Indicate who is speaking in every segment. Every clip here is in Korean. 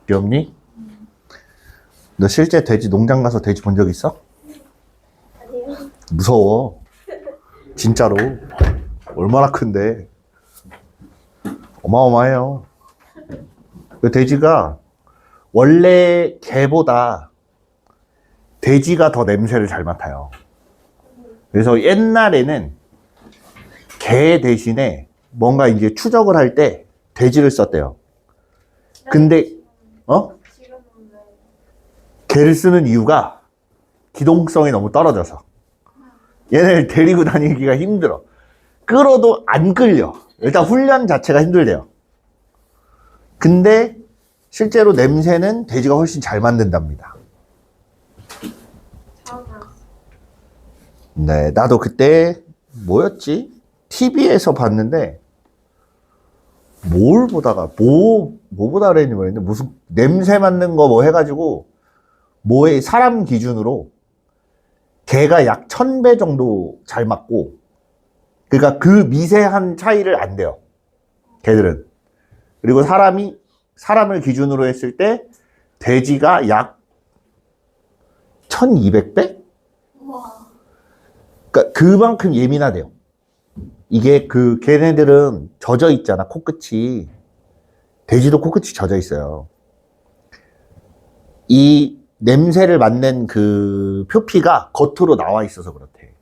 Speaker 1: 귀엽니? 너 실제 돼지 농장 가서 돼지 본 적 있어?
Speaker 2: 아니요.
Speaker 1: 무서워. 진짜로. 얼마나 큰데. 어마어마해요. 그 돼지가 원래 개보다 돼지가 더 냄새를 잘 맡아요. 그래서 옛날에는 개 대신에 뭔가 이제 추적을 할 때 돼지를 썼대요. 근데,
Speaker 2: 지금은 왜?
Speaker 1: 개를 쓰는 이유가 기동성이 너무 떨어져서. 얘네를 데리고 다니기가 힘들어. 끌어도 안 끌려. 일단 훈련 자체가 힘들대요. 근데 실제로 냄새는 돼지가 훨씬 잘 만든답니다.
Speaker 2: 처음 알았어.
Speaker 1: 네, 나도 그때 뭐였지? TV에서 봤는데 뭘 보다가 뭐 보다 그랬는지 모르겠는데 무슨 냄새 맡는 거 뭐 해가지고 뭐에 사람 기준으로 개가 약 1000배 정도 잘 맡고, 그러니까 그 미세한 차이를 안 돼요. 개들은. 그리고 사람을 기준으로 했을 때 돼지가 약 1200배?
Speaker 2: 우와.
Speaker 1: 그러니까 그만큼 예민하대요. 이게 걔네들은 젖어 있잖아, 코끝이. 돼지도 코끝이 젖어 있어요. 이 냄새를 맡는 그 표피가 겉으로 나와 있어서 그렇대.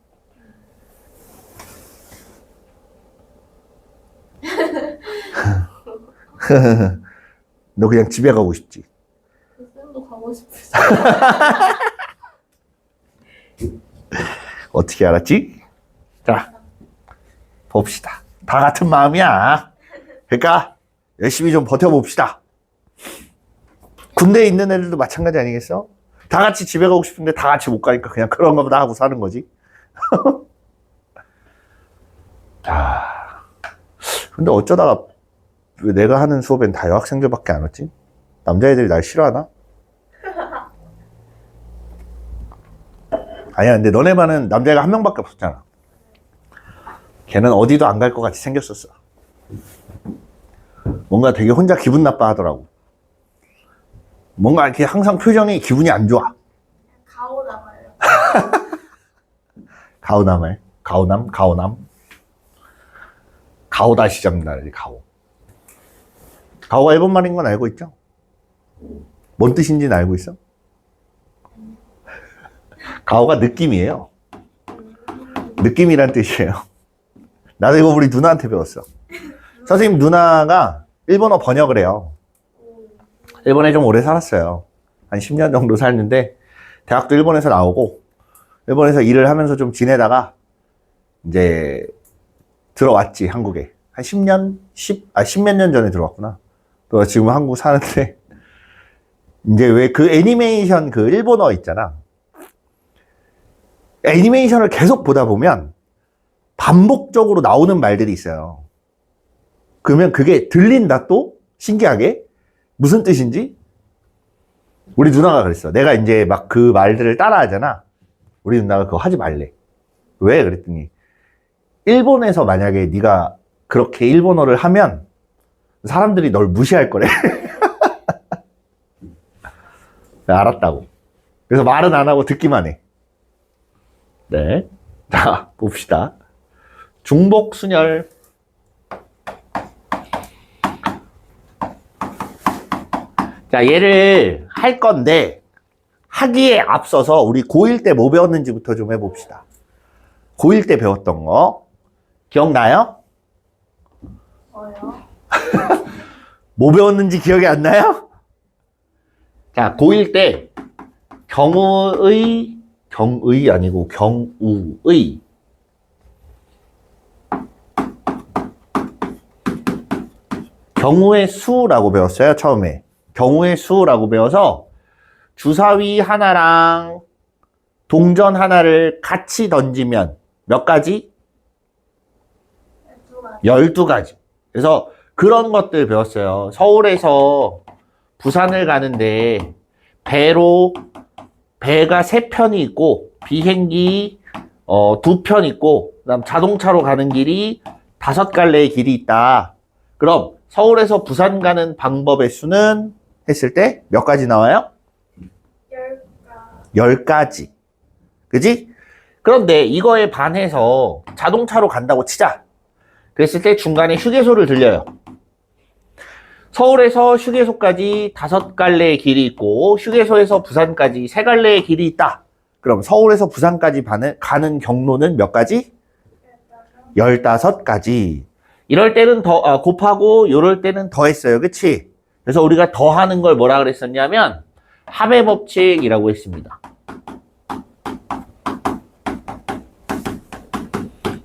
Speaker 1: 너 그냥 집에 가고 싶지?
Speaker 2: 쌤도 가고 싶으시
Speaker 1: 어떻게 알았지? 자, 봅시다. 다 같은 마음이야. 그러니까 열심히 좀 버텨봅시다. 군대에 있는 애들도 마찬가지 아니겠어? 다 같이 집에 가고 싶은데 다 같이 못 가니까 그냥 그런가 보다 하고 사는 거지. 자, 근데 어쩌다가 왜 내가 하는 수업엔 다 여학생들밖에 안 왔지? 남자애들이 날 싫어하나? 아니야, 근데 너네 반은 남자애가 한 명밖에 없었잖아. 걔는 어디도 안 갈 것 같이 생겼었어. 뭔가 되게 혼자 기분 나빠 하더라고. 뭔가 이렇게 항상 표정이 기분이 안 좋아.
Speaker 2: 가오 나가요.
Speaker 1: 가오남을. 가오남. 가오다 시작나지, 가오. 가오가 일본 말인 건 알고 있죠? 뭔 뜻인지는 알고 있어? 가오가 느낌이에요. 느낌이란 뜻이에요. 나도 이거 우리 누나한테 배웠어. 선생님 누나가 일본어 번역을 해요. 일본에 좀 오래 살았어요. 한 10년 정도 살는데 대학도 일본에서 나오고 일본에서 일을 하면서 좀 지내다가 이제 들어왔지, 한국에. 한 10몇 년 전에 들어왔구나. 또 지금 한국 사는데 이제 왜 그 애니메이션 그 일본어 있잖아. 애니메이션을 계속 보다 보면 반복적으로 나오는 말들이 있어요. 그러면 그게 들린다 또? 신기하게? 무슨 뜻인지? 우리 누나가 그랬어. 내가 이제 막 그 말들을 따라 하잖아. 우리 누나가 그거 하지 말래. 왜? 그랬더니 일본에서 만약에 네가 그렇게 일본어를 하면 사람들이 널 무시할 거래. 알았다고. 그래서 말은 안 하고 듣기만 해. 네. 자, 봅시다. 중복순열. 자, 얘를 할 건데 하기에 앞서서 우리 고1 때 뭐 배웠는지부터 좀 해봅시다. 고1 때 배웠던 거 기억나요?
Speaker 2: 뭐요?
Speaker 1: 뭐 배웠는지 기억이 안 나요? 자, 고1 때 경우의 아니고 경우의 경우의 수라고 배웠어요, 처음에. 경우의 수라고 배워서 주사위 하나랑 동전 하나를 같이 던지면 몇 가지? 12가지. 그래서 그런 것들 배웠어요. 서울에서 부산을 가는데 배가 3편이 있고 비행기 2편 있고 그다음 자동차로 가는 길이 5갈래의 길이 있다. 그럼 서울에서 부산 가는 방법의 수는 했을 때 몇 가지 나와요? 10가지. 그지? 그런데 이거에 반해서 자동차로 간다고 치자. 그랬을 때 중간에 휴게소를 들려요. 서울에서 휴게소까지 5갈래의 길이 있고 휴게소에서 부산까지 3갈래의 길이 있다. 그럼 서울에서 부산까지 가는 경로는 몇 가지? 15가지. 이럴 때는 곱하고 이럴 때는 더했어요. 그치? 그래서 우리가 더하는 걸 뭐라 그랬었냐면 합의 법칙이라고 했습니다.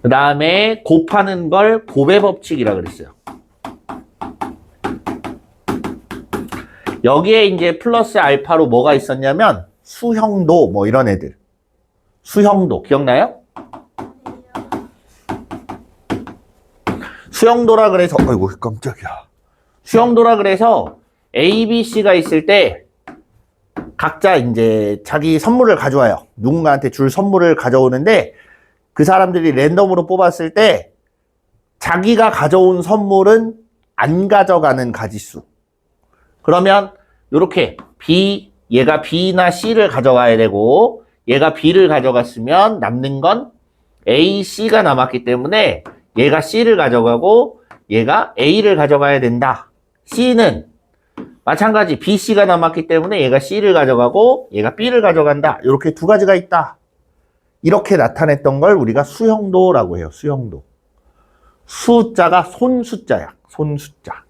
Speaker 1: 그 다음에 곱하는 걸 곱의 법칙이라고 그랬어요. 여기에 이제 플러스 알파로 뭐가 있었냐면 수형도 뭐 이런 애들. 수형도 기억나요? 수형도라 그래서 아이고 깜짝이야. 수형도라 그래서 A, B, C가 있을 때 각자 이제 자기 선물을 가져와요. 누군가한테 줄 선물을 가져오는데 그 사람들이 랜덤으로 뽑았을 때 자기가 가져온 선물은 안 가져가는 가지수. 그러면 이렇게 B, 얘가 B나 C를 가져가야 되고 얘가 B를 가져갔으면 남는 건 A, C가 남았기 때문에 얘가 C를 가져가고 얘가 A를 가져가야 된다. C는 마찬가지 B, C가 남았기 때문에 얘가 C를 가져가고 얘가 B를 가져간다. 이렇게 두 가지가 있다. 이렇게 나타냈던 걸 우리가 수형도라고 해요. 수형도. 숫자가 손숫자야. 손숫자.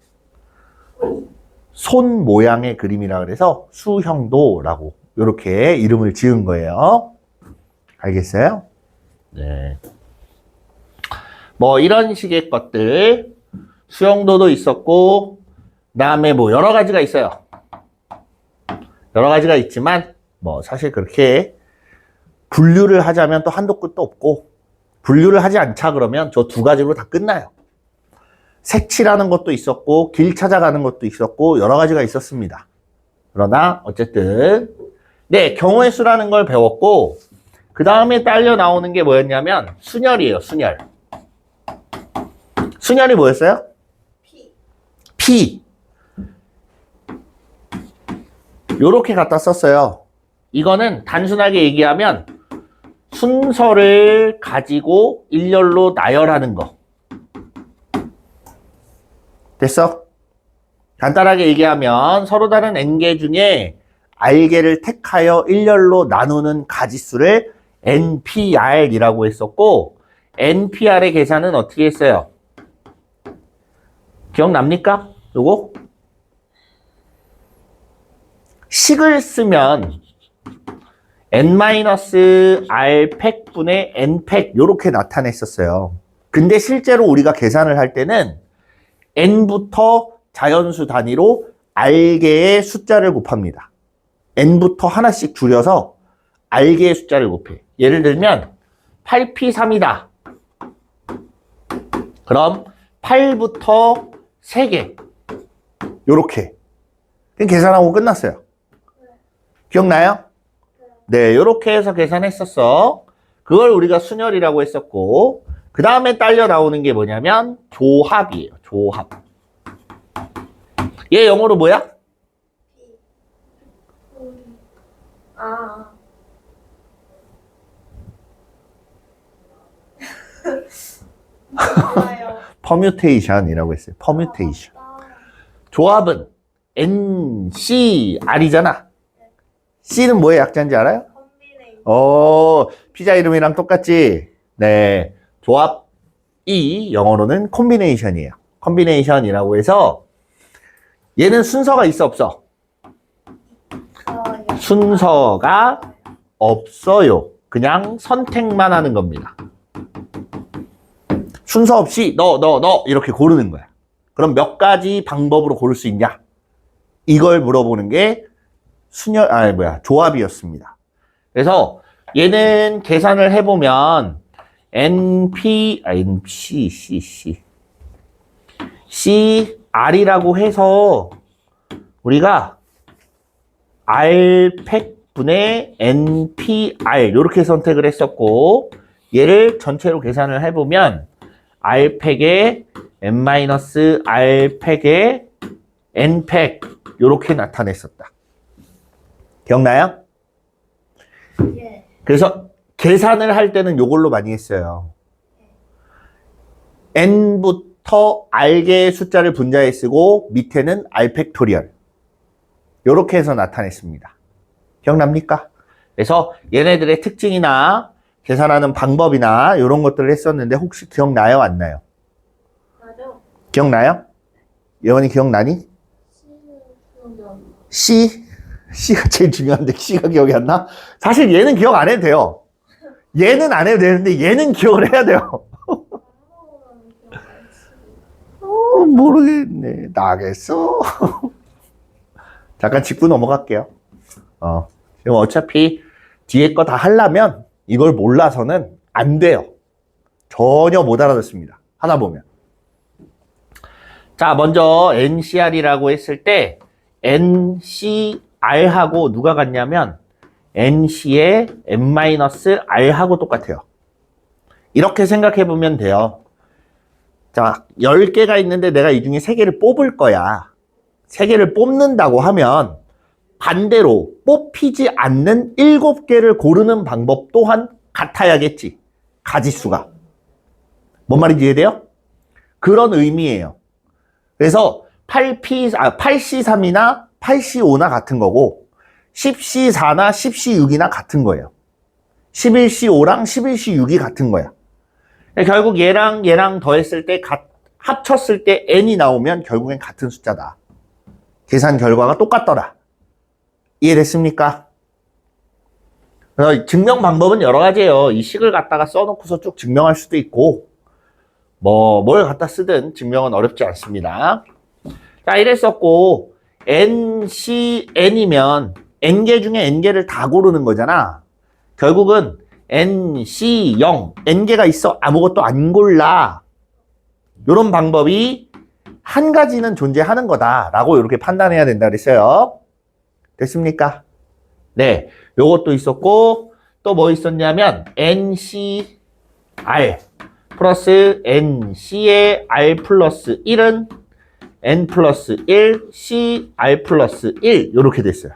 Speaker 1: 손 모양의 그림이라 그래서 수형도라고 이렇게 이름을 지은 거예요. 알겠어요? 네. 뭐 이런 식의 것들 수형도도 있었고 그다음에 뭐 여러 가지가 있어요. 여러 가지가 있지만 뭐 사실 그렇게 분류를 하자면 또 한도 끝도 없고 분류를 하지 않자 그러면 저 두 가지로 다 끝나요. 색칠하는 것도 있었고 길 찾아가는 것도 있었고 여러 가지가 있었습니다. 그러나 어쨌든 네, 경우의 수라는 걸 배웠고 그 다음에 딸려 나오는 게 뭐였냐면 순열이에요. 순열. 순열이 뭐였어요? P. 요렇게 갖다 썼어요. 이거는 단순하게 얘기하면 순서를 가지고 일렬로 나열하는 거. 됐어? 간단하게 얘기하면 서로 다른 n개 중에 r개를 택하여 일렬로 나누는 가지수를 npr이라고 했었고 npr의 계산은 어떻게 했어요? 기억납니까? 요거? 식을 쓰면 n-r 팩분의 n 팩 요렇게 나타냈었어요. 근데 실제로 우리가 계산을 할 때는 n부터 자연수 단위로 r개의 숫자를 곱합니다. n부터 하나씩 줄여서 r개의 숫자를 곱해. 예를 들면 8p3이다. 그럼 8부터 3개 요렇게 계산하고 끝났어요. 기억나요? 네, 요렇게 해서 계산했었어. 그걸 우리가 순열이라고 했었고 그 다음에 딸려 나오는 게 뭐냐면 조합이에요. 조합. 얘 영어로 뭐야?
Speaker 2: 아. 몰라요.
Speaker 1: 퍼뮤테이션이라고 했어요. 퍼뮤테이션. 조합은 NCR이잖아. C는 뭐의 약자인지 알아요? 피자 이름이랑 똑같지? 네. 조합이 영어로는 콤비네이션이에요. 콤비네이션이라고 해서 얘는 순서가 있어 없어? 순서가 없어요. 그냥 선택만 하는 겁니다. 순서 없이 너 이렇게 고르는 거야. 그럼 몇 가지 방법으로 고를 수 있냐? 이걸 물어보는 게 조합이었습니다. 그래서 얘는 계산을 해보면 CR이라고 해서 우리가 R팩분의 NPR 이렇게 선택을 했었고 얘를 전체로 계산을 해보면 R팩에 N-R팩에 N팩 이렇게 나타냈었다. 기억나요?
Speaker 2: 예.
Speaker 1: 그래서 계산을 할 때는 이걸로 많이 했어요. n부터 r개의 숫자를 분자에 쓰고 밑에는 r 팩토리얼. 이렇게 해서 나타냈습니다. 기억납니까? 그래서 얘네들의 특징이나 계산하는 방법이나 이런 것들을 했었는데 혹시 기억나요? 안 나요?
Speaker 2: 맞아.
Speaker 1: 기억나요? 예원이 기억나니? C? C가 제일 중요한데 C가 기억이 안 나? 사실 얘는 기억 안 해도 돼요. 얘는 안 해도 되는데 얘는 기억을 해야 돼요. 모르겠네. 나겠어. 잠깐 짚고 넘어갈게요. 지금 어차피 뒤에 거 다 하려면 이걸 몰라서는 안 돼요. 전혀 못 알아듣습니다. 하다 보면. 자, 먼저 NCR이라고 했을 때 NCR하고 누가 같냐면 NC의 N-R하고 똑같아요. 이렇게 생각해 보면 돼요. 자, 10개가 있는데 내가 이 중에 3개를 뽑을 거야. 3개를 뽑는다고 하면 반대로 뽑히지 않는 7개를 고르는 방법 또한 같아야겠지. 가지수가. 뭔 말인지 이해돼요? 그런 의미예요. 그래서 8C3이나 8C5나 같은 거고 10C4나 10C6이나 같은 거예요. 11C5랑 11C6이 같은 거야. 결국 얘랑 얘랑 더했을 때 합쳤을 때 n이 나오면 결국엔 같은 숫자다. 계산 결과가 똑같더라. 이해됐습니까? 그래서 증명 방법은 여러 가지예요. 이 식을 갖다가 써놓고서 쭉 증명할 수도 있고 뭘 갖다 쓰든 증명은 어렵지 않습니다. 자, 이랬었고 NCN이면 N개 중에 N개를 다 고르는 거잖아. 결국은 NC0 N개가 있어 아무것도 안 골라. 이런 방법이 한 가지는 존재하는 거다라고 이렇게 판단해야 된다 그랬어요. 됐습니까? 네, 요것도 있었고 또 뭐 있었냐면 NCR 플러스 NC의 R 플러스 1은 N 플러스 1, CR 플러스 1 이렇게 됐어요.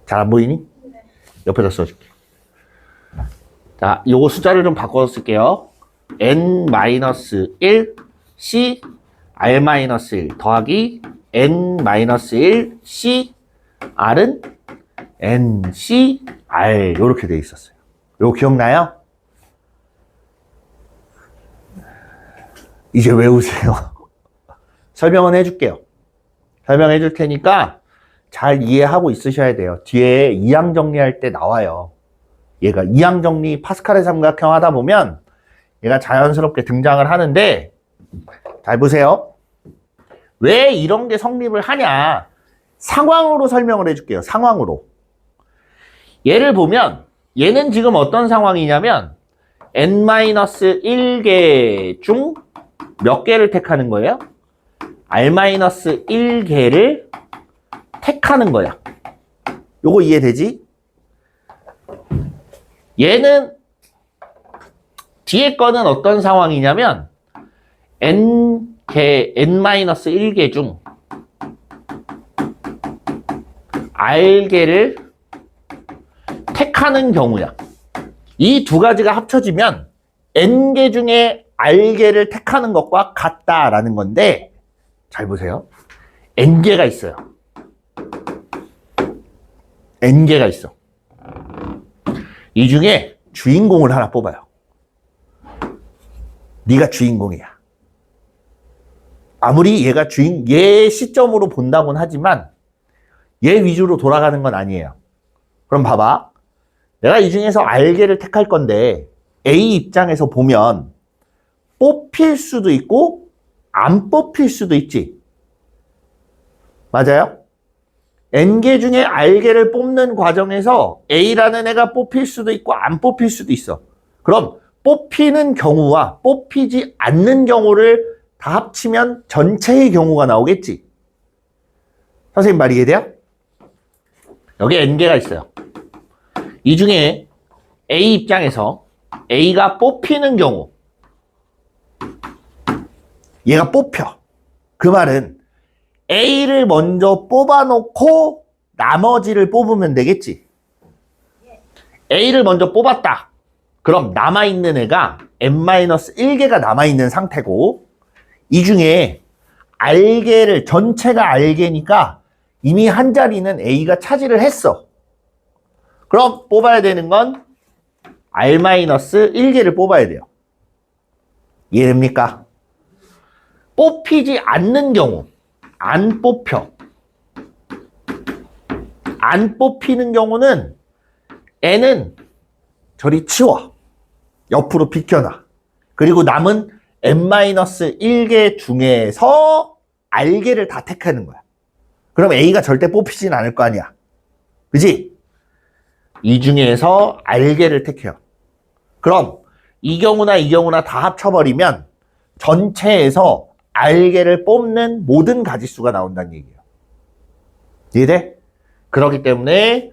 Speaker 1: 잘 안 보이니? 옆에다 써줄게. 자, 요거 숫자를 좀 바꿔서 쓸게요. N-1, C, R-1 더하기 N-1, C, R은 NC, R 이렇게 돼 있었어요. 요거 기억나요? 이제 외우세요. 설명은 해줄게요. 설명해 줄 테니까 잘 이해하고 있으셔야 돼요. 뒤에 이항 정리할 때 나와요. 얘가 이항 정리 파스칼의 삼각형 하다 보면 얘가 자연스럽게 등장을 하는데 잘 보세요. 왜 이런 게 성립을 하냐? 상황으로 설명을 해줄게요. 상황으로. 얘를 보면 얘는 지금 어떤 상황이냐면 N-1개 중 몇 개를 택하는 거예요? R-1개를 택하는 거야. 요거 이해되지? 얘는 뒤에 거는 어떤 상황이냐면 N-1개 중 R개를 택하는 경우야. 이 두 가지가 합쳐지면 N개 중에 R개를 택하는 것과 같다라는 건데 잘 보세요. N개가 있어요. N개가 있어. 이 중에 주인공을 하나 뽑아요. 네가 주인공이야. 아무리 얘가 얘 시점으로 본다고는 하지만 얘 위주로 돌아가는 건 아니에요. 그럼 봐봐. 내가 이 중에서 R개를 택할 건데 A 입장에서 보면 뽑힐 수도 있고 안 뽑힐 수도 있지. 맞아요? N개 중에 R개를 뽑는 과정에서 A라는 애가 뽑힐 수도 있고 안 뽑힐 수도 있어. 그럼 뽑히는 경우와 뽑히지 않는 경우를 다 합치면 전체의 경우가 나오겠지. 선생님 말 이해돼요? 여기 N개가 있어요. 이 중에 A 입장에서 A가 뽑히는 경우 얘가 뽑혀. 그 말은 A를 먼저 뽑아놓고 나머지를 뽑으면 되겠지. A를 먼저 뽑았다. 그럼 남아있는 애가 n-1개가 남아있는 상태고 이 중에 알개를 전체가 알개니까 이미 한 자리는 A가 차지를 했어. 그럼 뽑아야 되는 건 R-1개를 뽑아야 돼요. 이해됩니까? 뽑히지 않는 경우 안 뽑혀. 안 뽑히는 경우는 N은 저리 치워. 옆으로 비켜놔. 그리고 남은 n-1개 중에서 알개를 다 택하는 거야. 그럼 A가 절대 뽑히진 않을 거 아니야. 그지? 이 중에서 알개를 택해요. 그럼 이 경우나 다 합쳐버리면 전체에서 알개를 뽑는 모든 가지수가 나온다는 얘기예요. 이해돼? 그렇기 때문에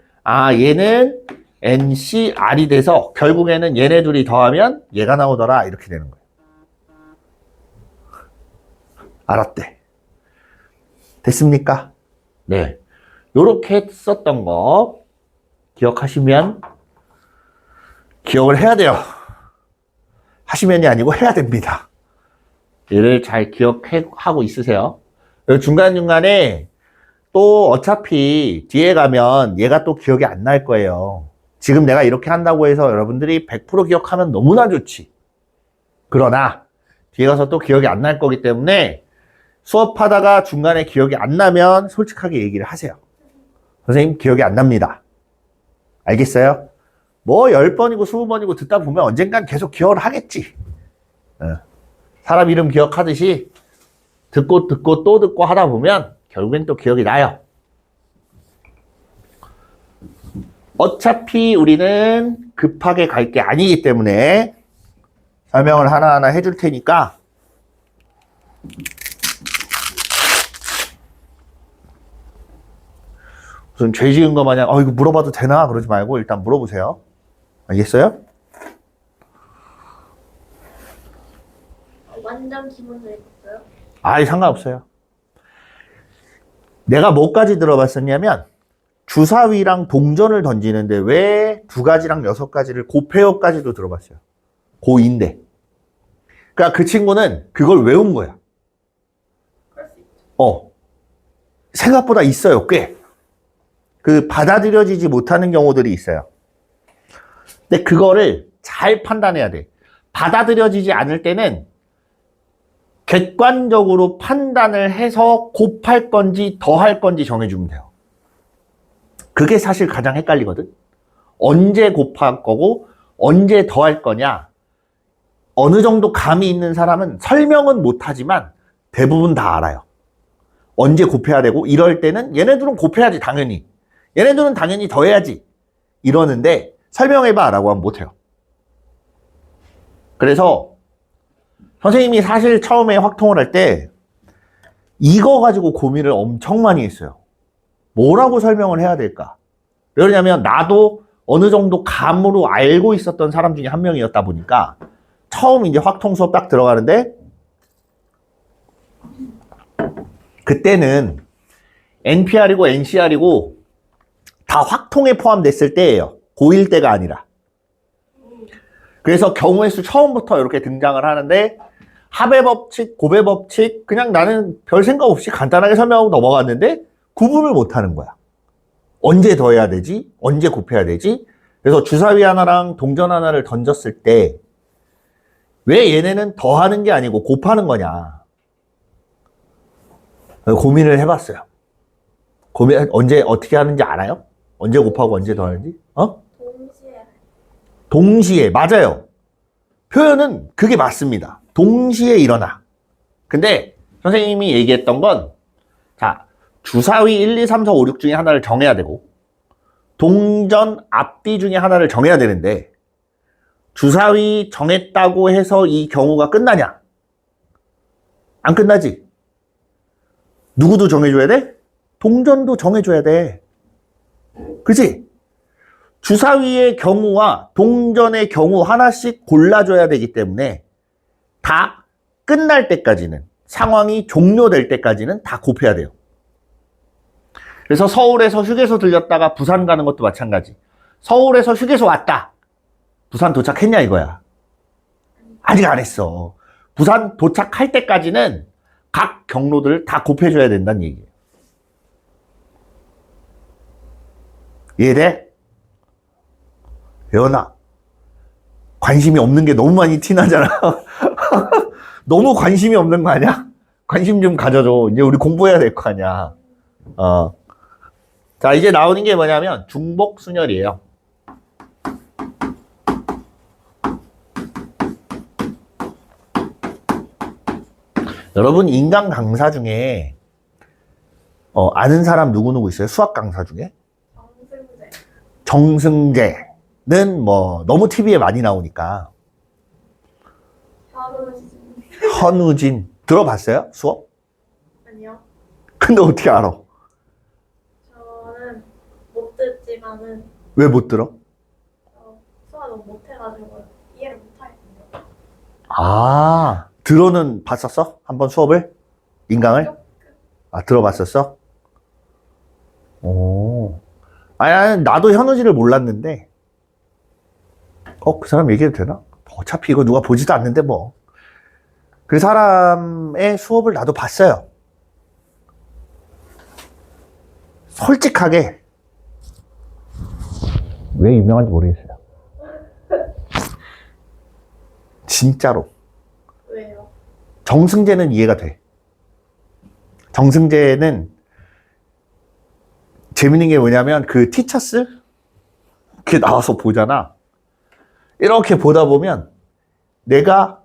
Speaker 1: 얘는 NCR이 돼서 결국에는 얘네 둘이 더하면 얘가 나오더라 이렇게 되는 거예요. 알았대. 됐습니까? 네. 요렇게 썼던 거 기억하시면 기억을 해야 돼요. 하시면이 아니고 해야 됩니다. 얘를 잘 기억하고 있으세요. 중간중간에 또 어차피 뒤에 가면 얘가 또 기억이 안 날 거예요. 지금 내가 이렇게 한다고 해서 여러분들이 100% 기억하면 너무나 좋지. 그러나 뒤에 가서 또 기억이 안 날 거기 때문에 수업하다가 중간에 기억이 안 나면 솔직하게 얘기를 하세요. 선생님 기억이 안 납니다. 알겠어요? 뭐 10번이고 20번이고 듣다 보면 언젠간 계속 기억을 하겠지. 사람 이름 기억하듯이 듣고 또 듣고 하다 보면 결국엔 또 기억이 나요. 어차피 우리는 급하게 갈 게 아니기 때문에 설명을 하나하나 해줄 테니까 무슨 죄 지은 거 마냥 이거 물어봐도 되나 그러지 말고 일단 물어보세요. 알겠어요?
Speaker 2: 완전 기본으로 해볼까요?
Speaker 1: 상관없어요. 내가 뭐까지 들어봤었냐면 주사위랑 동전을 던지는데 왜 2가지랑 6가지를 곱해요까지도 들어봤어요. 고2인데. 그러니까 그 친구는 그걸 외운 거야.
Speaker 2: 그럴 수 있죠.
Speaker 1: 생각보다 있어요, 꽤. 받아들여지지 못하는 경우들이 있어요. 근데 그거를 잘 판단해야 돼. 받아들여지지 않을 때는 객관적으로 판단을 해서 곱할 건지 더할 건지 정해주면 돼요. 그게 사실 가장 헷갈리거든. 언제 곱할 거고 언제 더할 거냐. 어느 정도 감이 있는 사람은 설명은 못하지만 대부분 다 알아요. 언제 곱해야 되고 이럴 때는 얘네들은 곱해야지 당연히. 얘네들은 당연히 더해야지. 이러는데 설명해봐 라고 하면 못해요. 그래서 선생님이 사실 처음에 확통을 할 때 이거 가지고 고민을 엄청 많이 했어요. 뭐라고 설명을 해야 될까? 왜냐면 나도 어느 정도 감으로 알고 있었던 사람 중에 한 명이었다 보니까 처음 이제 확통 수업 딱 들어가는데 그때는 NPR이고 NCR이고 다 확통에 포함됐을 때예요. 고1 때가 아니라. 그래서 경우의 수 처음부터 이렇게 등장을 하는데 합의 법칙, 곱의 법칙 그냥 나는 별 생각 없이 간단하게 설명하고 넘어갔는데 구분을 못하는 거야. 언제 더해야 되지? 언제 곱해야 되지? 그래서 주사위 하나랑 동전 하나를 던졌을 때 왜 얘네는 더하는 게 아니고 곱하는 거냐? 고민을 해봤어요. 언제 어떻게 하는지 알아요? 언제 곱하고 언제 더하는지? 동시에 맞아요. 표현은 그게 맞습니다. 동시에 일어나. 근데 선생님이 얘기했던 건 주사위 1, 2, 3, 4, 5, 6 중에 하나를 정해야 되고 동전 앞뒤 중에 하나를 정해야 되는데 주사위 정했다고 해서 이 경우가 끝나냐? 안 끝나지. 누구도 정해줘야 돼? 동전도 정해줘야 돼. 그치? 주사위의 경우와 동전의 경우 하나씩 골라줘야 되기 때문에 다 끝날 때까지는 상황이 종료될 때까지는 다 곱해야 돼요. 그래서 서울에서 휴게소 들렸다가 부산 가는 것도 마찬가지. 서울에서 휴게소 왔다. 부산 도착했냐 이거야. 아직 안 했어. 부산 도착할 때까지는 각 경로들을 다 곱해줘야 된다는 얘기예요. 이해돼? 예원아, 관심이 없는 게 너무 많이 티나잖아. 너무 관심이 없는 거 아니야? 관심 좀 가져줘. 이제 우리 공부해야 될 거 아니야. 자, 이제 나오는 게 뭐냐면 중복순열이에요. 여러분 인강 강사 중에 아는 사람 누구 있어요? 수학 강사 중에?
Speaker 2: 정승재.
Speaker 1: 정승재는 뭐 너무 TV에 많이 나오니까.
Speaker 2: 현우진.
Speaker 1: 현우진 들어봤어요? 수업?
Speaker 2: 아니요.
Speaker 1: 근데 어떻게 알아?
Speaker 2: 저는 못 듣지만은
Speaker 1: 왜 못 들어?
Speaker 2: 수학 너무 못해가지고 이해를 못하겠어요.
Speaker 1: 아, 들어는 봤었어? 한번 수업을? 인강을? 아, 들어봤었어? 오. 아니, 나도 현우진을 몰랐는데, 그 사람 얘기해도 되나? 어차피 이거 누가 보지도 않는데 뭐. 그 사람의 수업을 나도 봤어요. 솔직하게. 왜 유명한지 모르겠어요. 진짜로.
Speaker 2: 왜요?
Speaker 1: 정승재는 이해가 돼. 정승재는 재밌는 게 뭐냐면 그 티처스 이렇게 나와서 보잖아. 이렇게 보다 보면 내가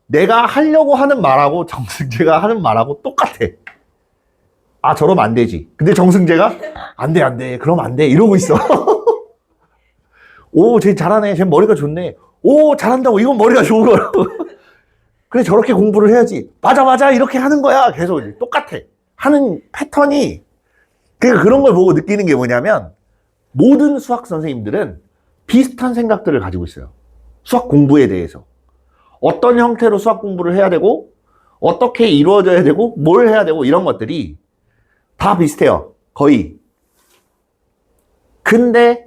Speaker 1: 하려고 하는 말하고 정승재가 하는 말하고 똑같아. 아, 저러면 안 되지. 근데 정승재가 안 돼. 그러면 안 돼. 이러고 있어. 오, 쟤 잘하네. 쟤 머리가 좋네. 오, 잘한다고. 이건 머리가 좋은 거라고. 그래, 저렇게 공부를 해야지. 맞아. 이렇게 하는 거야. 계속 똑같아. 하는 패턴이. 그러니까 그런 걸 보고 느끼는 게 뭐냐면 모든 수학 선생님들은 비슷한 생각들을 가지고 있어요. 수학 공부에 대해서. 어떤 형태로 수학 공부를 해야 되고 어떻게 이루어져야 되고 뭘 해야 되고 이런 것들이 다 비슷해요. 거의. 근데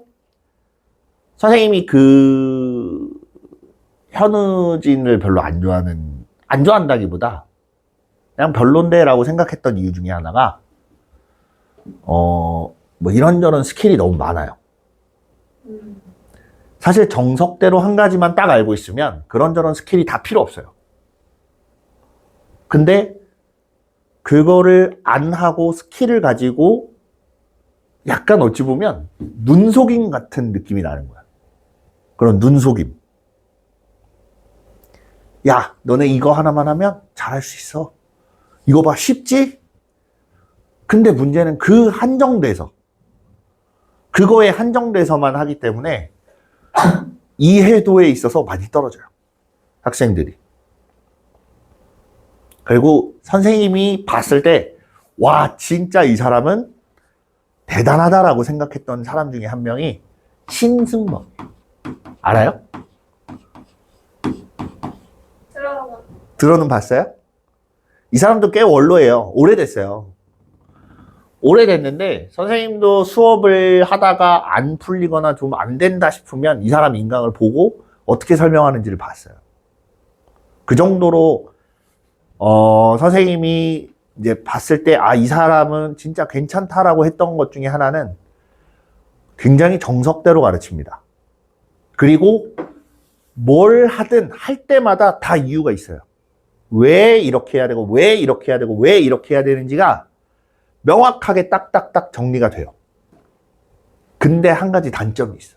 Speaker 1: 선생님이 그 현우진을 별로 안 좋아한다기보다 그냥 별론데라고 생각했던 이유 중에 하나가 뭐 이런저런 스킬이 너무 많아요. 사실 정석대로 한 가지만 딱 알고 있으면 그런저런 스킬이 다 필요 없어요. 근데 그거를 안 하고 스킬을 가지고 약간 어찌 보면 눈속임 같은 느낌이 나는 거야. 그런 눈속임. 야, 너네 이거 하나만 하면 잘할 수 있어. 이거 봐, 쉽지? 근데 문제는 그 한정돼서, 그거에 한정돼서만 하기 때문에 이해도에 있어서 많이 떨어져요. 학생들이. 그리고 선생님이 봤을 때, 와, 진짜 이 사람은 대단하다라고 생각했던 사람 중에 한 명이 신승범. 알아요? 들어는 봤어요? 이 사람도 꽤 원로예요. 오래됐어요. 오래됐는데 선생님도 수업을 하다가 안 풀리거나 좀 안 된다 싶으면 이 사람 인강을 보고 어떻게 설명하는지를 봤어요. 그 정도로 선생님이 이제 봤을 때 이 사람은 진짜 괜찮다라고 했던 것 중에 하나는 굉장히 정석대로 가르칩니다. 그리고 뭘 하든 할 때마다 다 이유가 있어요. 왜 이렇게 해야 되고 왜 이렇게 해야 되고 왜 이렇게 해야 되는지가 명확하게 딱딱딱 정리가 돼요. 근데 한 가지 단점이 있어.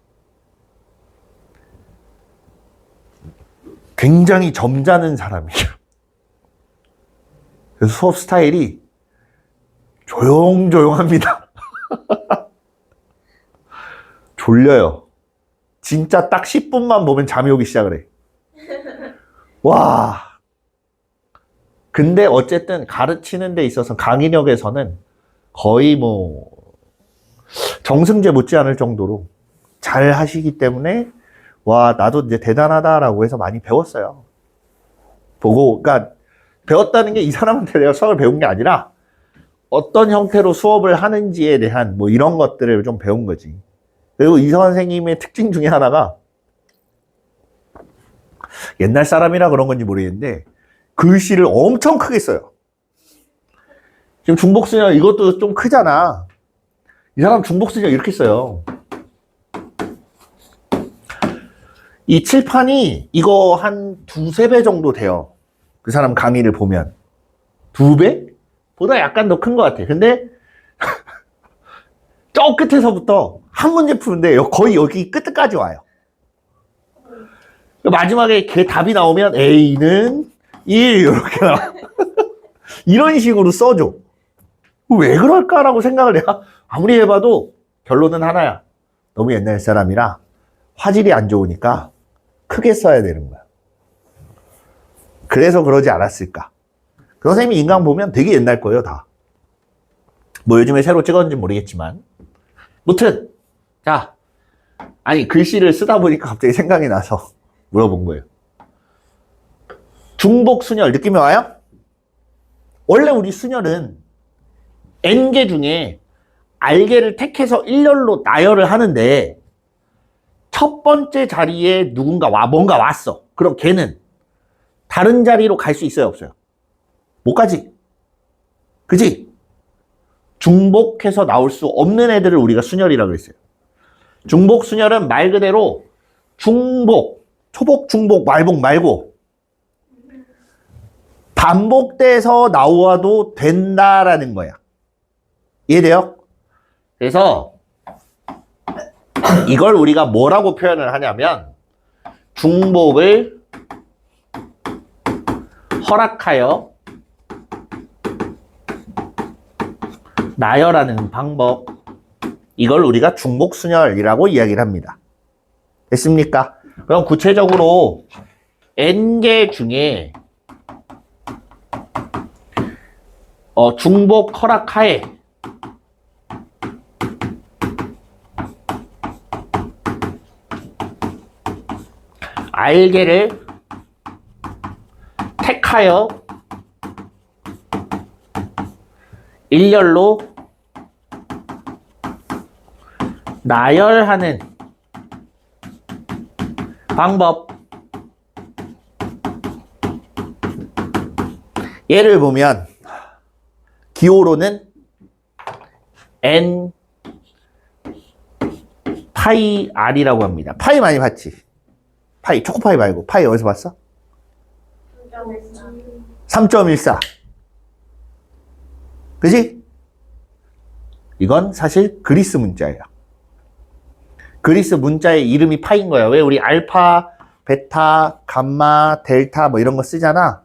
Speaker 1: 굉장히 점잖은 사람이에요. 그래서 수업 스타일이 조용조용합니다. 졸려요. 진짜 딱 10분만 보면 잠이 오기 시작을 해. 와. 근데 어쨌든 가르치는 데 있어서 강의력에서는 거의 뭐 정승재 못지않을 정도로 잘 하시기 때문에 와, 나도 이제 대단하다라고 해서 많이 배웠어요. 보고, 그러니까 배웠다는 게 이 사람한테 내가 수학을 배운 게 아니라 어떤 형태로 수업을 하는지에 대한 뭐 이런 것들을 좀 배운 거지. 그리고 이 선생님의 특징 중에 하나가 옛날 사람이라 그런 건지 모르겠는데 글씨를 엄청 크게 써요. 지금 중복순열 이것도 좀 크잖아. 이 사람 중복순열 이렇게 써요. 이 칠판이 이거 한 두세 배 정도 돼요. 그 사람 강의를 보면. 2배? 보다 약간 더 큰 것 같아. 근데 저 끝에서부터 한 문제 푸는데 거의 여기 끝까지 와요. 마지막에 걔 답이 나오면 A는 1 이렇게 나와. 이런 식으로 써줘. 왜 그럴까라고 생각을 내가 아무리 해봐도 결론은 하나야. 너무 옛날 사람이라 화질이 안 좋으니까 크게 써야 되는 거야. 그래서 그러지 않았을까. 그 선생님이 인강 보면 되게 옛날 거예요, 다. 뭐 요즘에 새로 찍었는지 모르겠지만. 무튼, 자, 아니, 글씨를 쓰다 보니까 갑자기 생각이 나서 물어본 거예요. 중복 순열 느낌이 와요? 원래 우리 순열은 N개 중에 R개를 택해서 일렬로 나열을 하는데 첫 번째 자리에 누군가 뭔가 왔어. 그럼 걔는 다른 자리로 갈 수 있어요, 없어요? 못 가지. 그지? 중복해서 나올 수 없는 애들을 우리가 순열이라고 그랬어요. 중복 순열은 말 그대로 중복, 초복, 중복, 말복 말고 반복돼서 나와도 된다라는 거야. 이해돼요? 그래서 이걸 우리가 뭐라고 표현을 하냐면 중복을 허락하여 나열하는 방법, 이걸 우리가 중복순열이라고 이야기를 합니다. 됐습니까? 그럼 구체적으로 N개 중에 중복 허락하에 R개를 택하여 일렬로 나열하는 방법. 예를 보면 기호로는 N 파이 R이라고 합니다. 파이 많이 봤지? 파이, 초코파이 말고 파이 어디서 봤어? 3.14. 그지? 이건 사실 그리스 문자예요. 그리스 문자의 이름이 파인 거야. 왜 우리 알파, 베타, 감마, 델타 뭐 이런 거 쓰잖아.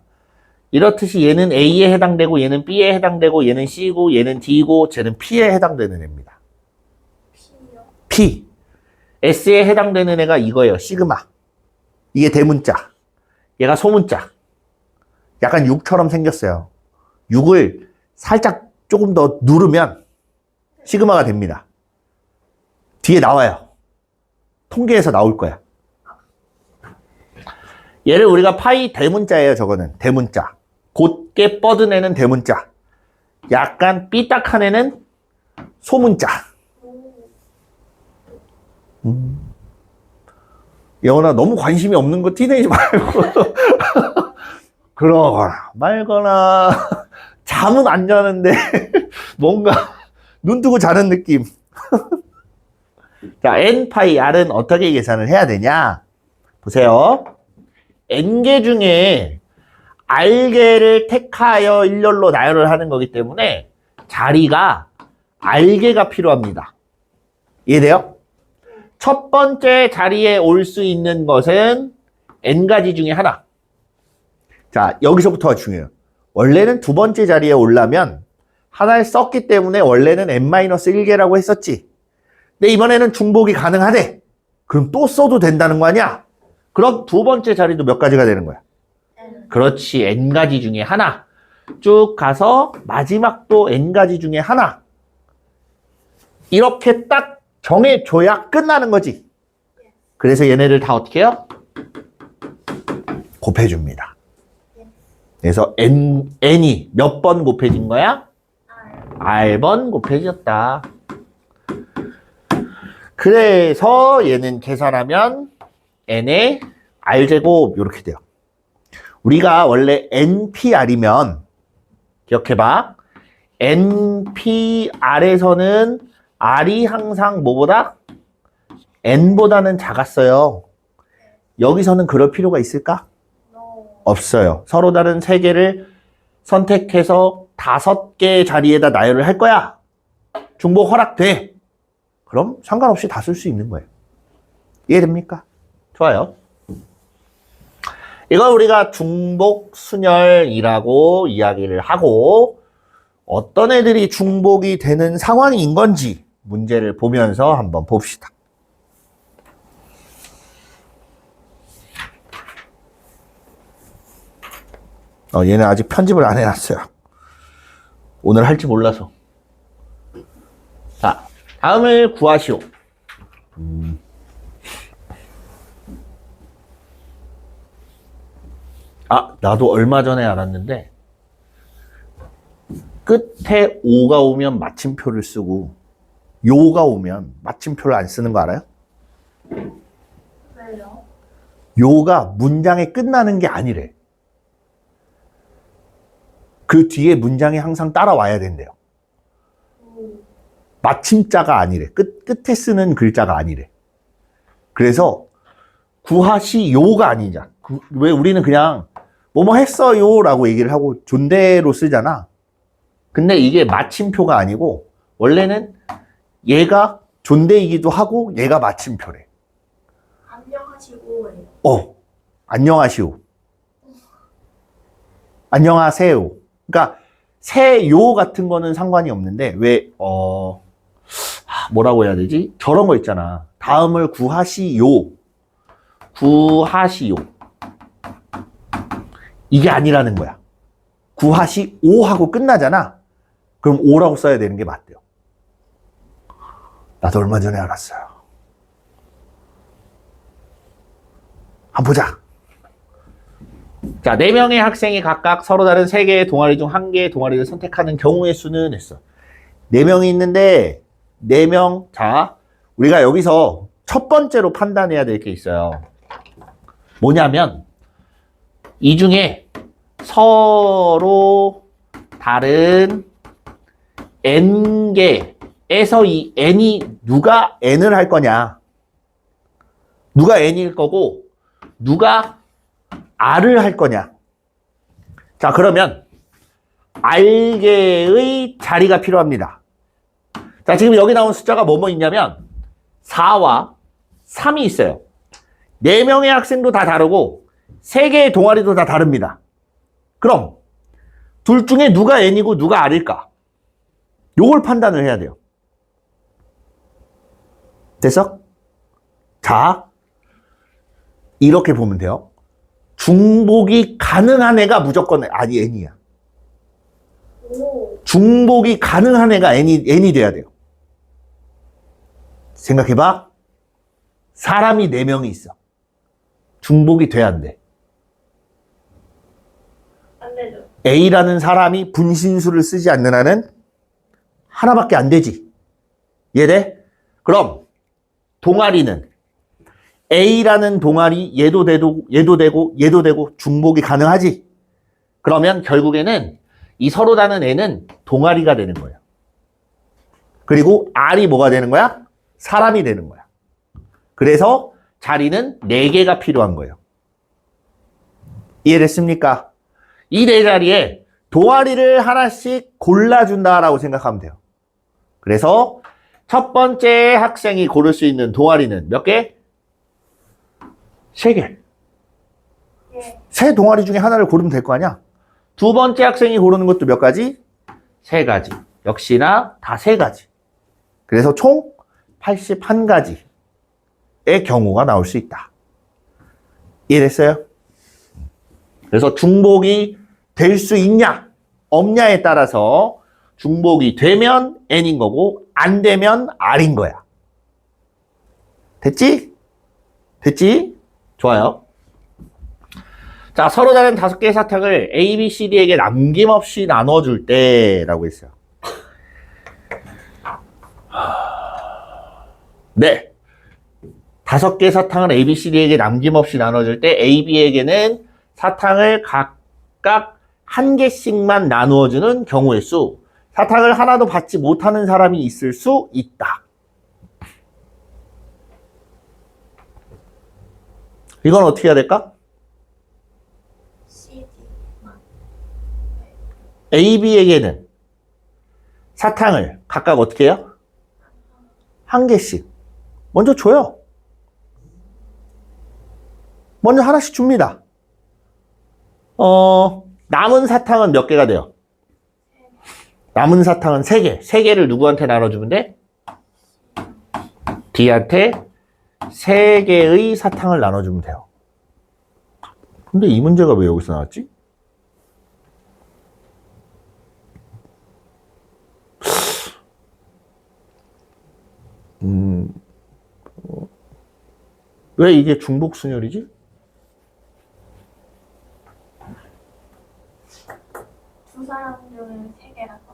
Speaker 1: 이렇듯이 얘는 A에 해당되고 얘는 B에 해당되고 얘는 C고 얘는 D고 쟤는 P에 해당되는 애입니다. P. S에 해당되는 애가 이거예요. 시그마. 이게 대문자. 얘가 소문자. 약간 6처럼 생겼어요. 6을 살짝 조금 더 누르면 시그마가 됩니다. 뒤에 나와요. 통계에서 나올 거야. 얘를 우리가 파이 대문자예요. 저거는 대문자. 곧게 뻗은 애는 대문자. 약간 삐딱한 애는 소문자. 영원아 너무 관심이 없는 거 티내지 말고 그러거나 말거나 잠은 안 자는데 뭔가 눈 뜨고 자는 느낌. 자, N파이 R은 어떻게 계산을 해야 되냐? 보세요. N개 중에 R개를 택하여 일렬로 나열을 하는 거기 때문에 자리가 R개가 필요합니다. 이해돼요? 첫 번째 자리에 올 수 있는 것은 N가지 중에 하나. 자, 여기서부터가 중요해요. 원래는 두 번째 자리에 오려면 하나를 썼기 때문에 원래는 N-1개라고 했었지. 근데 이번에는 중복이 가능하대. 그럼 또 써도 된다는 거 아니야? 그럼 두 번째 자리도 몇 가지가 되는 거야? 그렇지. N가지 중에 하나. 쭉 가서 마지막도 N가지 중에 하나. 이렇게 딱 정해줘야 끝나는 거지. 그래서 얘네를 다 어떻게 해요? 곱해줍니다. 그래서 N이 몇 번 곱해진 거야? R번 곱해졌다. 그래서 얘는 계산하면 N의 R제곱 이렇게 돼요. 우리가 원래 NPR이면 기억해봐. NPR에서는 R이 항상 뭐보다? N보다는 작았어요. 여기서는 그럴 필요가 있을까? 없어요. 서로 다른 세 개를 선택해서 5개의 자리에다 나열을 할 거야. 중복 허락돼. 그럼 상관없이 다 쓸 수 있는 거예요. 이해됩니까? 좋아요. 이걸 우리가 중복 순열이라고 이야기를 하고 어떤 애들이 중복이 되는 상황인 건지 문제를 보면서 한번 봅시다. 얘는 아직 편집을 안 해놨어요. 오늘 할지 몰라서. 자, 다음을 구하시오. 나도 얼마 전에 알았는데 끝에 오가 오면 마침표를 쓰고 요가 오면 마침표를 안 쓰는 거 알아요?
Speaker 2: 왜요?
Speaker 1: 요가 문장이 끝나는 게 아니래. 그 뒤에 문장이 항상 따라와야 된대요. 마침자가 아니래. 끝에 쓰는 글자가 아니래. 그래서 구하시요가 아니냐. 왜 우리는 그냥 뭐뭐 했어요 라고 얘기를 하고 존대로 쓰잖아. 근데 이게 마침표가 아니고 원래는 얘가 존대이기도 하고 얘가 마침표래.
Speaker 2: 안녕하시고예요.
Speaker 1: 안녕하시오. 안녕하세요. 그러니까 세요 같은 거는 상관이 없는데 왜 뭐라고 해야 되지? 저런 거 있잖아. 다음을 구하시요. 구하시오. 이게 아니라는 거야. 구하시오 하고 끝나잖아. 그럼 오라고 써야 되는 게 맞대요. 나도 얼마 전에 알았어요. 한번 보자. 자, 4명의 학생이 각각 서로 다른 3개의 동아리 중 1개의 동아리를 선택하는 경우의 수는 했어. 4명이 있는데 4명. 자, 우리가 여기서 첫 번째로 판단해야 될 게 있어요. 뭐냐면 이 중에 서로 다른 n개에서 이 n이 누가 n을 할 거냐. 누가 n일 거고 누가 r을 할 거냐. 자, 그러면 r개의 자리가 필요합니다. 자, 지금 여기 나온 숫자가 뭐뭐 있냐면 4와 3이 있어요. 4명의 학생도 다 다르고 3개의 동아리도 다 다릅니다. 그럼 둘 중에 누가 n이고 누가 r일까? 요걸 판단을 해야 돼요. 됐어? 자, 이렇게 보면 돼요. 중복이 가능한 애가 무조건 n이야. 중복이 가능한 애가 n이 돼야 돼요. 생각해봐. 사람이 4명이 있어. 중복이 돼야 안 돼.
Speaker 2: 안 되죠.
Speaker 1: A라는 사람이 분신수를 쓰지 않는 한은 하나밖에 안 되지. 이해돼? 그럼 동아리는 A라는 동아리 얘도 되고 얘도 되고 중복이 가능하지. 그러면 결국에는 이 서로 다른 N은 동아리가 되는 거예요. 그리고 R이 뭐가 되는 거야? 사람이 되는 거야. 그래서 자리는 4개가 필요한 거예요. 이해됐습니까? 이 4자리에 동아리를 하나씩 골라준다라고 생각하면 돼요. 그래서 첫 번째 학생이 고를 수 있는 동아리는 몇 개? 3개.
Speaker 2: 예.
Speaker 1: 세 동아리 중에 하나를 고르면 될 거 아니야? 두 번째 학생이 고르는 것도 몇 가지? 3가지. 역시나 다 3가지. 그래서 총 81가지의 경우가 나올 수 있다. 이해됐어요? 그래서 중복이 될 수 있냐, 없냐에 따라서 중복이 되면 n인 거고 안 되면 r인 거야. 됐지? 됐지? 좋아요. 자, 서로 다른 5개의 사탕을 A, B, C, D에게 남김없이 나눠줄 때라고 했어요. 네. 5개 사탕을 A, B, C, D에게 남김없이 나눠줄 때 A, B에게는 사탕을 각각 1개씩만 나누어주는 경우의 수. 사탕을 하나도 받지 못하는 사람이 있을 수 있다. 이건 어떻게 해야 될까?
Speaker 2: CD.
Speaker 1: A, B에게는 사탕을 각각 어떻게 해요? 1개씩. 먼저 줘요. 먼저 하나씩 줍니다. 남은 사탕은 몇 개가 돼요? 남은 사탕은 3개. 3개를 누구한테 나눠주면 돼? D한테 3개의 사탕을 나눠주면 돼요. 근데 이 문제가 왜 여기서 나왔지? 왜 이게 중복순열이지?
Speaker 2: 두 사람 중에 3개라고.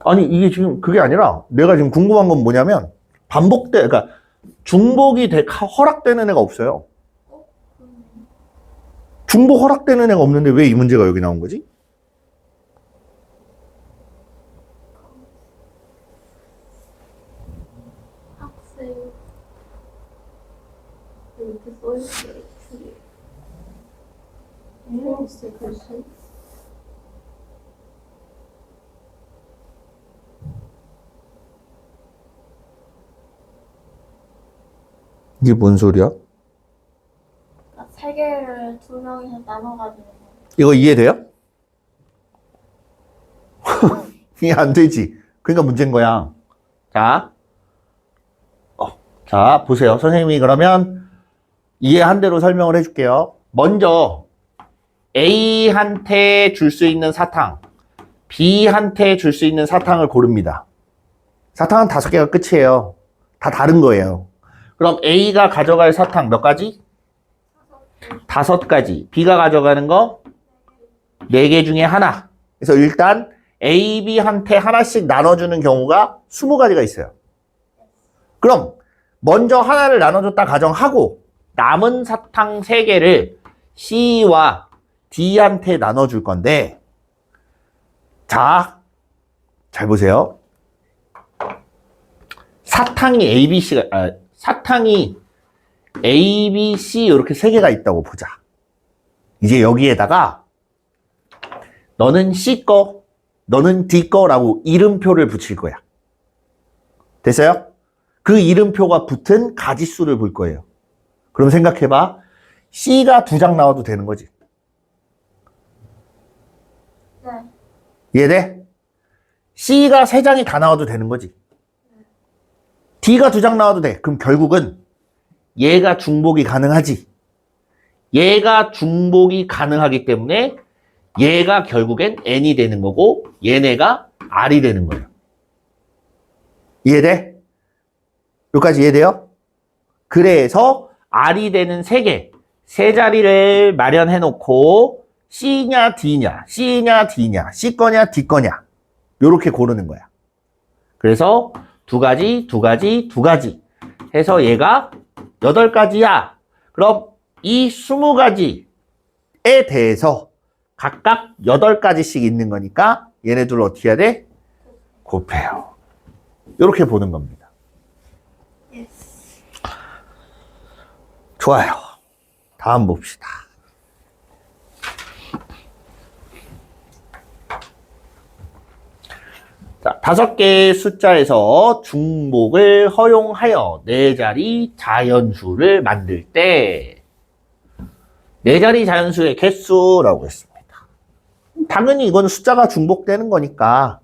Speaker 1: 아니 이게 지금 그게 아니라 내가 지금 궁금한 건 뭐냐면 그러니까 중복이 허락되는 애가 없어요. 중복 허락되는 애가 없는데 왜 이 문제가 여기 나온 거지?
Speaker 2: 학생. 이렇게 써있어요. 글씨. 글씨.
Speaker 1: 이게 뭔 소리야?
Speaker 2: 3개를 2명이서 나눠가지고.
Speaker 1: 이거 이해돼요? 이해 안 되지. 그러니까 문제인 거야. 자, 자 보세요. 선생님이 그러면 이해한 대로 설명을 해줄게요. 먼저 A한테 줄 수 있는 사탕, B한테 줄 수 있는 사탕을 고릅니다. 사탕은 5개가 끝이에요. 다 다른 거예요. 그럼 A가 가져갈 사탕 몇 가지? 5가지. B가 가져가는 거 4개 중에 하나. 그래서 일단 A, B한테 하나씩 나눠주는 경우가 20가지가 있어요. 그럼 먼저 하나를 나눠줬다 가정하고 남은 사탕 3개를 C와 D한테 나눠줄 건데, 자, 잘 보세요. 사탕이 A, B, 사탕이 A, B, C 이렇게 3개가 있다고 보자. 이제 여기에다가 너는 C 거, 너는 D 거라고 이름표를 붙일 거야. 됐어요? 그 이름표가 붙은 가지수를 볼 거예요. 그럼 생각해봐. C가 2장 나와도 되는 거지.
Speaker 2: 네.
Speaker 1: 이해돼? C가 3장이 다 나와도 되는 거지. D가 2장 나와도 돼. 그럼 결국은 얘가 중복이 가능하지. 얘가 중복이 가능하기 때문에 얘가 결국엔 N이 되는 거고 얘네가 R이 되는 거예요. 이해돼? 여기까지 이해돼요? 그래서 R이 되는 3개, 3자리를 마련해 놓고 C냐 D냐, C냐 D냐, C 거냐 D 거냐 요렇게 고르는 거야. 그래서 2가지 해서 얘가 8가지야. 그럼 이 20가지에 대해서 각각 8가지씩 있는 거니까 얘네들 어떻게 해야 돼? 곱해요. 이렇게 보는 겁니다. 좋아요. 다음 봅시다. 자, 5개의 숫자에서 중복을 허용하여 4자리 자연수를 만들 때 4자리 자연수의 개수라고 했습니다. 당연히 이건 숫자가 중복되는 거니까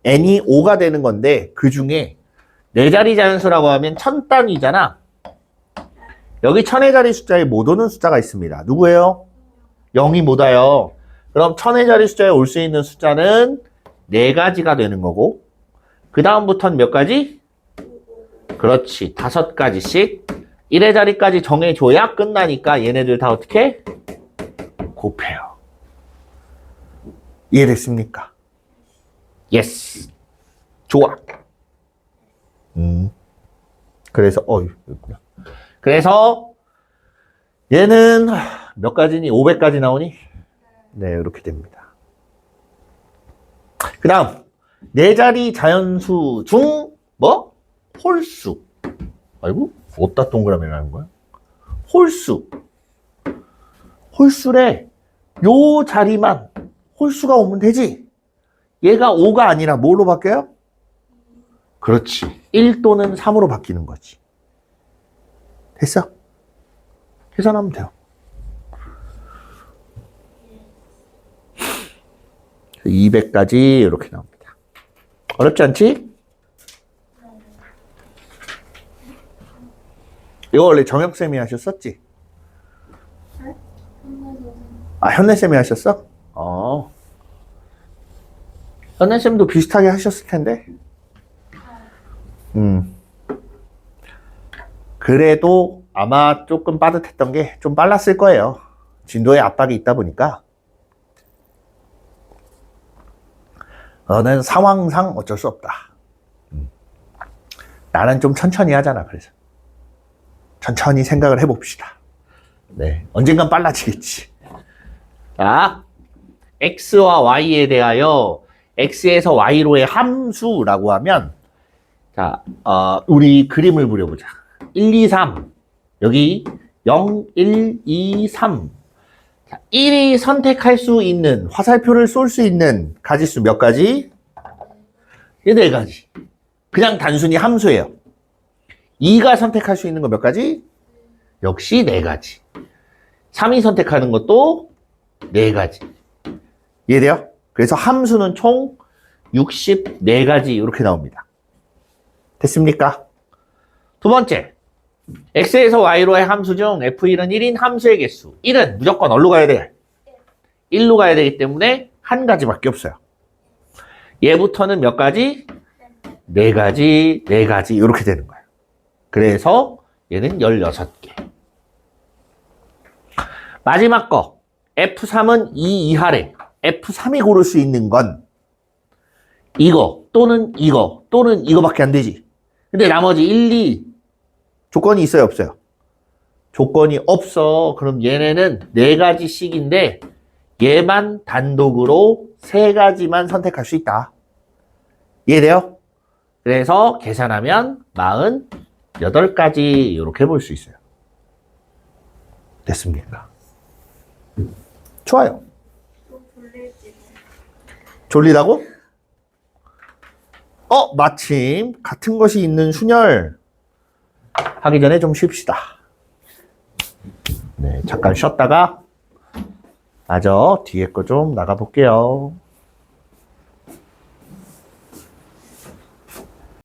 Speaker 1: n이 5가 되는 건데 그 중에 4자리 자연수라고 하면 1000단위잖아. 여기 1000의 자리 숫자에 못 오는 숫자가 있습니다. 누구예요? 0이 못 와요. 그럼 1000의 자리 숫자에 올 수 있는 숫자는 4가지가 되는 거고 그 다음부터는 몇 가지? 그렇지. 5가지씩 1의 자리까지 정해줘야 끝나니까 얘네들 다 어떻게? 곱해요. 이해됐습니까? 예스. 좋아. 그래서, 여기구나. 그래서, 얘는 몇 가지니? 500까지 나오니? 네, 이렇게 됩니다. 그 다음, 네 자리 자연수 중, 뭐? 홀수. 아이고, 어디다 동그라미 나는 거야? 홀수. 홀수래. 요 자리만 홀수가 오면 되지. 얘가 5가 아니라 뭘로 바뀌어요? 그렇지. 1 또는 3으로 바뀌는 거지. 됐어? 계산하면 돼요. 200까지 이렇게 나옵니다. 어렵지 않지? 이거 원래 정혁쌤이 하셨었지? 아, 현래쌤이 하셨어? 현래쌤도 비슷하게 하셨을 텐데. 그래도 아마 조금 빠듯했던 게 좀 빨랐을 거예요. 진도의 압박이 있다 보니까. 너는 상황상 어쩔 수 없다. 나는 좀 천천히 하잖아, 그래서. 천천히 생각을 해봅시다. 네. 언젠간 빨라지겠지. 자, x와 y에 대하여 x에서 y로의 함수라고 하면, 자, 우리 그림을 그려보자. 1, 2, 3. 여기 0, 1, 2, 3. 자, 1이 선택할 수 있는, 화살표를 쏠 수 있는 가지수 몇 가지? 이 4가지. 그냥 단순히 함수예요. 2가 선택할 수 있는 거 몇 가지? 역시 4가지. 3이 선택하는 것도 4가지. 이해돼요? 그래서 함수는 총 64가지 이렇게 나옵니다. 됐습니까? 두 번째, x에서 y로의 함수 중 f1은 1인 함수의 개수. 1은 무조건 어디로 가야 돼? 1로 가야 되기 때문에 한 가지밖에 없어요. 얘부터는 몇 가지? 4가지, 4가지 이렇게 되는 거예요. 그래서 얘는 16개. 마지막 거, f3은 2 이하래. f3이 고를 수 있는 건 이거 또는 이거 또는 이거밖에 안 되지. 근데 나머지 1, 2 조건이 있어요, 없어요? 조건이 없어. 그럼 얘네는 4가지씩인데 얘만 단독으로 3가지만 선택할 수 있다. 이해돼요? 그래서 계산하면 48가지 이렇게 볼 수 있어요. 됐습니까? 좋아요. 졸리다고? 마침 같은 것이 있는 순열 하기 전에 좀 쉽시다. 네, 잠깐 쉬었다가 마저 뒤에 거 좀 나가 볼게요.